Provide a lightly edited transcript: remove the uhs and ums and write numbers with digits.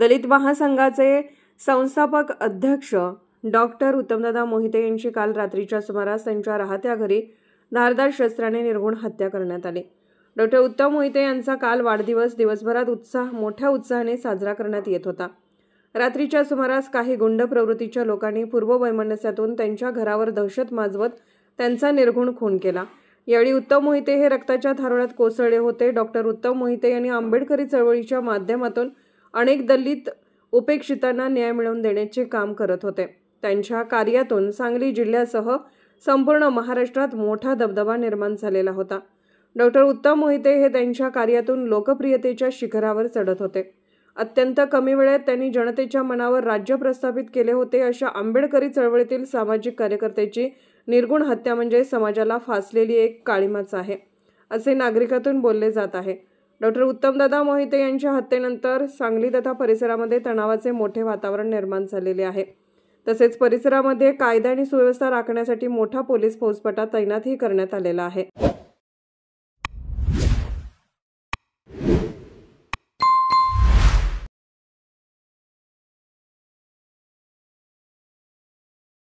दलित महासंघाचे संस्थापक अध्यक्ष डॉक्टर उत्तमदादा मोहिते यांची काल रात्रीच्या सुमारास त्यांच्या राहत्या घरी धारदार शस्त्राने निर्घृण हत्या करण्यात आली। डॉक्टर उत्तम मोहिते यांचा काल वाढदिवस दिवसभरात मोठ्या उत्साहाने साजरा करण्यात येत होता। रात्रीच्या सुमारास काही गुंड प्रवृत्तीच्या लोकांनी पूर्व वैमनस्यातून त्यांच्या घरावर दहशत माजवत त्यांचा निर्घृण खून केला। यावेळी उत्तम मोहिते हे रक्ताच्या थारोळ्यात कोसळले होते। डॉक्टर उत्तम मोहिते यांनी आंबेडकरी चळवळीच्या माध्यमातून अनेक दलित उपेक्षितांना न्याय मिळवून देण्याचे काम करत होते। त्यांच्या कार्यातून सांगली जिल्ह्यासह संपूर्ण महाराष्ट्रात मोठा दबदबा निर्माण झालेला होता। डॉक्टर उत्तम मोहिते हे त्यांच्या कार्यातून लोकप्रियतेच्या शिखरावर चढत होते। अत्यंत कमी वेळेत त्यांनी जनतेच्या मनावर राज्य प्रस्थापित केले होते। अशा आंबेडकरी चळवळीतील सामाजिक कार्यकर्त्याची निर्घृण हत्या म्हणजे समाजाला फासलेली एक काळिमाच आहे, असे नागरिकातून बोलले जात आहे। डॉक्टर उत्तमदादा मोहिते यांच्या हत्येनंतर सांगली तथा परिसरामध्ये तणावाचे मोठे वातावरण निर्माण झालेले आहे। तसेच परिसरामध्ये कायदा आणि सुव्यवस्था राखण्यासाठी मोठा पोलीस फौजफाटा तैनातही करण्यात आलेला आहे।